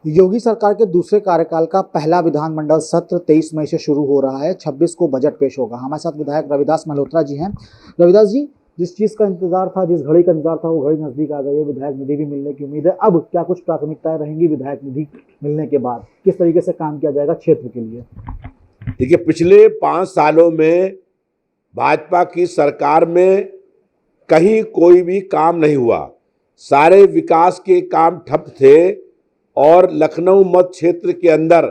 योगी सरकार के दूसरे कार्यकाल का पहला विधानमंडल सत्र 23 मई से शुरू हो रहा है। 26 को बजट पेश होगा। हमारे साथ विधायक रविदास मल्होत्रा जी हैं। रविदास जी, जिस चीज़ का इंतजार था, जिस घड़ी का इंतजार था, वो घड़ी नज़दीक आ गई है। विधायक निधि भी मिलने की उम्मीद है। अब क्या कुछ प्राथमिकताएं रहेंगी विधायक निधि मिलने के बाद? किस तरीके से काम किया जाएगा क्षेत्र के लिए? देखिए, पिछले 5 सालों में भाजपा की सरकार में कहीं कोई भी काम नहीं हुआ। सारे विकास के काम ठप थे और लखनऊ मध्य क्षेत्र के अंदर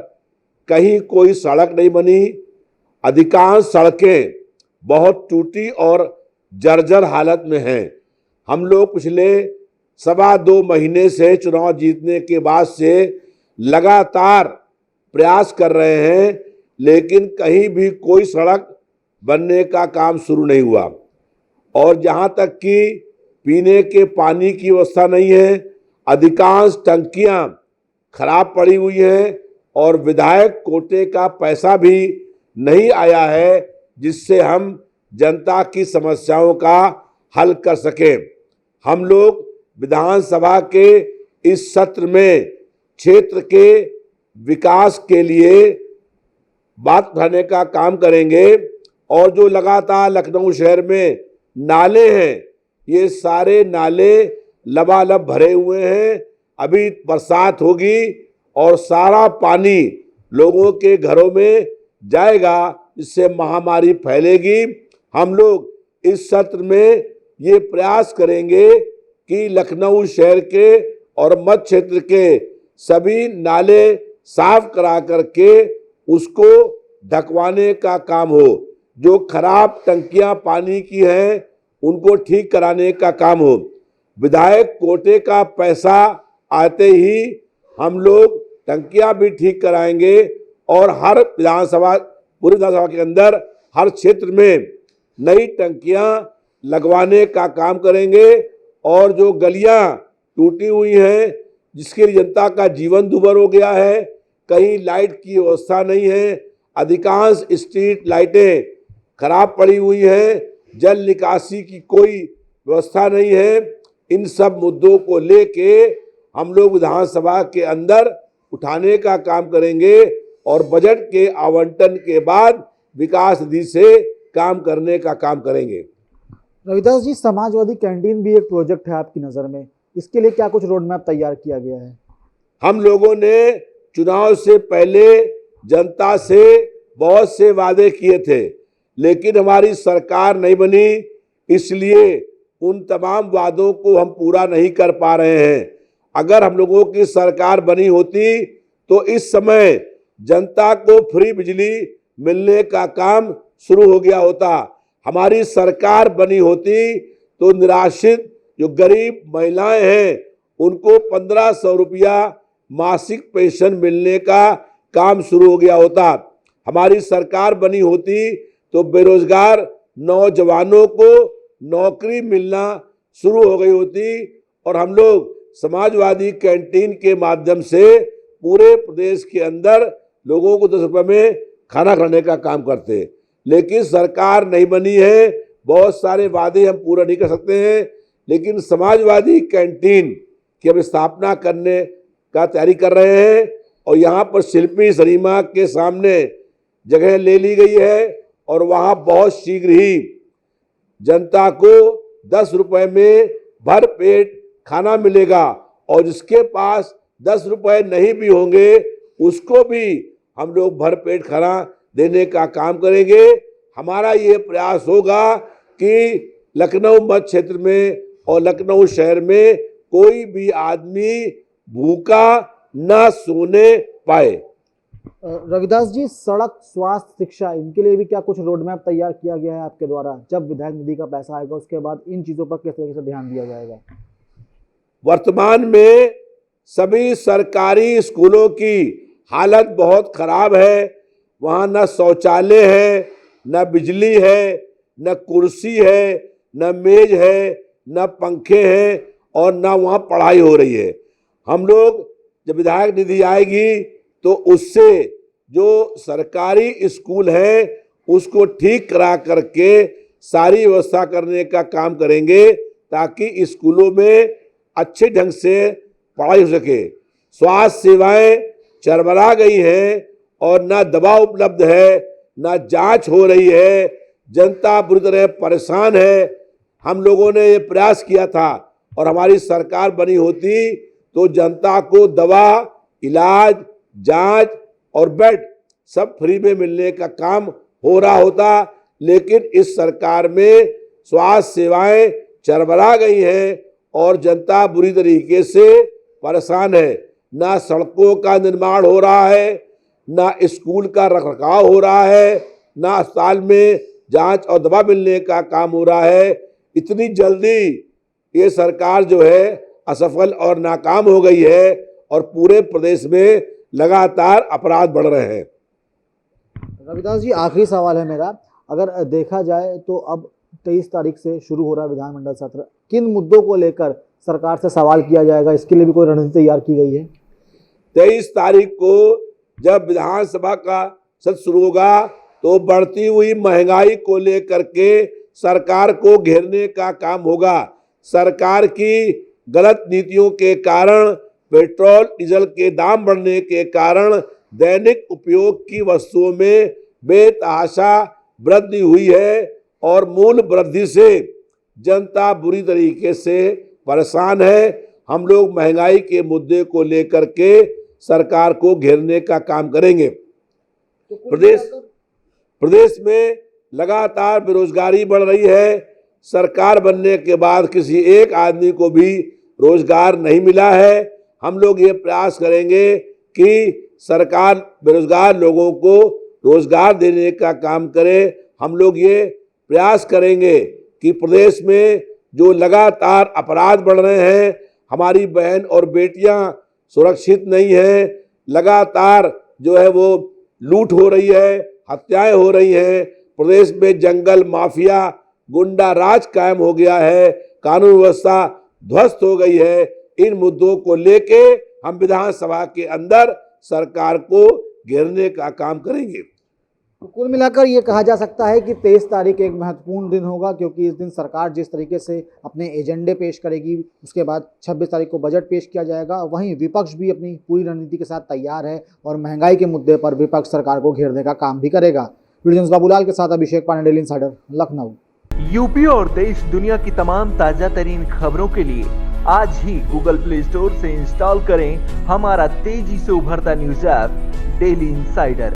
कहीं कोई सड़क नहीं बनी। अधिकांश सड़कें बहुत टूटी और जर्जर हालत में हैं। हम लोग पिछले 2.25 महीने से चुनाव जीतने के बाद से लगातार प्रयास कर रहे हैं, लेकिन कहीं भी कोई सड़क बनने का काम शुरू नहीं हुआ। और जहां तक कि पीने के पानी की व्यवस्था नहीं है, अधिकांश टंकियां खराब पड़ी हुई हैं और विधायक कोटे का पैसा भी नहीं आया है जिससे हम जनता की समस्याओं का हल कर सकें। हम लोग विधानसभा के इस सत्र में क्षेत्र के विकास के लिए बात उठाने का काम करेंगे और जो लगातार लखनऊ शहर में नाले हैं, ये सारे नाले लबालब भरे हुए हैं। अभी बरसात होगी और सारा पानी लोगों के घरों में जाएगा, इससे महामारी फैलेगी। हम लोग इस सत्र में ये प्रयास करेंगे कि लखनऊ शहर के और मध्य क्षेत्र के सभी नाले साफ करा करके उसको ढकवाने का काम हो। जो खराब टंकियां पानी की हैं उनको ठीक कराने का काम हो। विधायक कोटे का पैसा आते ही हम लोग टंकियां भी ठीक कराएंगे और हर विधानसभा, पूरी विधानसभा के अंदर हर क्षेत्र में नई टंकियां लगवाने का काम करेंगे। और जो गलियां टूटी हुई हैं, जिसके लिए जनता का जीवन दुभर हो गया है, कहीं लाइट की व्यवस्था नहीं है, अधिकांश स्ट्रीट लाइटें खराब पड़ी हुई हैं, जल निकासी की कोई व्यवस्था नहीं है, इन सब मुद्दों को लेके हम लोग विधानसभा के अंदर उठाने का काम करेंगे और बजट के आवंटन के बाद विकास निधि से काम करने का काम करेंगे। रविदास जी, समाजवादी कैंटीन भी एक प्रोजेक्ट है आपकी नज़र में, इसके लिए क्या कुछ रोड मैप तैयार किया गया है? हम लोगों ने चुनाव से पहले जनता से बहुत से वादे किए थे, लेकिन हमारी सरकार नहीं बनी, इसलिए उन तमाम वादों को हम पूरा नहीं कर पा रहे हैं। अगर हम लोगों की सरकार बनी होती तो इस समय जनता को फ्री बिजली मिलने का काम शुरू हो गया होता। हमारी सरकार बनी होती तो निराश्रित जो गरीब महिलाएं हैं उनको 1500 रुपया मासिक पेंशन मिलने का काम शुरू हो गया होता। हमारी सरकार बनी होती तो बेरोजगार नौजवानों को नौकरी मिलना शुरू हो गई होती और हम लोग समाजवादी कैंटीन के माध्यम से पूरे प्रदेश के अंदर लोगों को 10 रुपये में खाना खाने का काम करते। लेकिन सरकार नहीं बनी है, बहुत सारे वादे हम पूरा नहीं कर सकते हैं, लेकिन समाजवादी कैंटीन की हम स्थापना करने का तैयारी कर रहे हैं और यहाँ पर शिल्पी सरीमा के सामने जगह ले ली गई है और वहाँ बहुत शीघ्र ही जनता को 10 रुपये में भर पेट खाना मिलेगा और जिसके पास 10 रुपये नहीं भी होंगे उसको भी हम लोग भर पेट खाना देने का काम करेंगे। हमारा ये प्रयास होगा कि लखनऊ मध्य क्षेत्र में और लखनऊ शहर में कोई भी आदमी भूखा न सोने पाए। रविदास जी, सड़क, स्वास्थ्य, शिक्षा, इनके लिए भी क्या कुछ रोड मैप तैयार किया गया है आपके द्वारा? जब विधायक निधि का पैसा आएगा उसके बाद इन चीज़ों पर किस तरीके से ध्यान दिया जाएगा? वर्तमान में सभी सरकारी स्कूलों की हालत बहुत खराब है। वहाँ न शौचालय है, न बिजली है, न कुर्सी है, न मेज है, न पंखे हैं और न वहाँ पढ़ाई हो रही है। हम लोग जब विधायक निधि आएगी तो उससे जो सरकारी स्कूल है उसको ठीक करा करके सारी व्यवस्था करने का काम करेंगे ताकि स्कूलों में अच्छे ढंग से पढ़ाई हो सके। स्वास्थ्य सेवाएं चरमरा गई हैं और ना दवा उपलब्ध है, ना जांच हो रही है। जनता बुरी तरह परेशान है। हम लोगों ने ये प्रयास किया था और हमारी सरकार बनी होती तो जनता को दवा, इलाज, जांच और बेड सब फ्री में मिलने का काम हो रहा होता, लेकिन इस सरकार में स्वास्थ्य सेवाएं चरमरा गई हैं और जनता बुरी तरीके से परेशान है। ना सड़कों का निर्माण हो रहा है, ना स्कूल का रखरखाव हो रहा है, ना अस्पताल में जांच और दवा मिलने का काम हो रहा है। इतनी जल्दी ये सरकार जो है असफल और नाकाम हो गई है और पूरे प्रदेश में लगातार अपराध बढ़ रहे हैं। रविदास जी, आखिरी सवाल है मेरा। अगर देखा जाए तो अब 23 तारीख से शुरू हो रहा है विधानमंडल सत्र, किन मुद्दों को लेकर सरकार से सवाल किया जाएगा, इसके लिए भी कोई रणनीति तैयार की गई है? 23 तारीख को जब विधानसभा का सत्र शुरू होगा तो बढ़ती हुई महंगाई को लेकर के सरकार को घेरने का काम होगा। सरकार की गलत नीतियों के कारण, पेट्रोल डीजल के दाम बढ़ने के कारण दैनिक उपयोग की वस्तुओं में बेतहाशा वृद्धि हुई है और मूल्य वृद्धि से जनता बुरी तरीके से परेशान है। हम लोग महंगाई के मुद्दे को लेकर के सरकार को घेरने का काम करेंगे। प्रदेश में लगातार बेरोजगारी बढ़ रही है। सरकार बनने के बाद किसी एक आदमी को भी रोजगार नहीं मिला है। हम लोग ये प्रयास करेंगे कि सरकार बेरोजगार लोगों को रोजगार देने का काम करे। हम लोग ये प्रयास करेंगे कि प्रदेश में जो लगातार अपराध बढ़ रहे हैं, हमारी बहन और बेटियां सुरक्षित नहीं हैं, लगातार जो है वो लूट हो रही है, हत्याएं हो रही हैं, प्रदेश में जंगल माफिया, गुंडा राज कायम हो गया है, कानून व्यवस्था ध्वस्त हो गई है। इन मुद्दों को लेके हम विधानसभा के अंदर सरकार को घेरने का काम करेंगे। तो कुल मिलाकर ये कहा जा सकता है कि 23 तारीख एक महत्वपूर्ण दिन होगा, क्योंकि इस दिन सरकार जिस तरीके से अपने एजेंडे पेश करेगी, उसके बाद 26 तारीख को बजट पेश किया जाएगा। वहीं विपक्ष भी अपनी पूरी रणनीति के साथ तैयार है और महंगाई के मुद्दे पर विपक्ष सरकार को घेरने का काम भी करेगा। वीडियो बाबूलाल के साथ Abhishek Pandey, daily insider, Lucknow. UP और देश दुनिया की तमाम ताजा तरीन खबरों के लिए आज ही गूगल प्ले स्टोर से इंस्टॉल करें हमारा तेजी से उभरता न्यूज ऐप डेली इंसाइडर।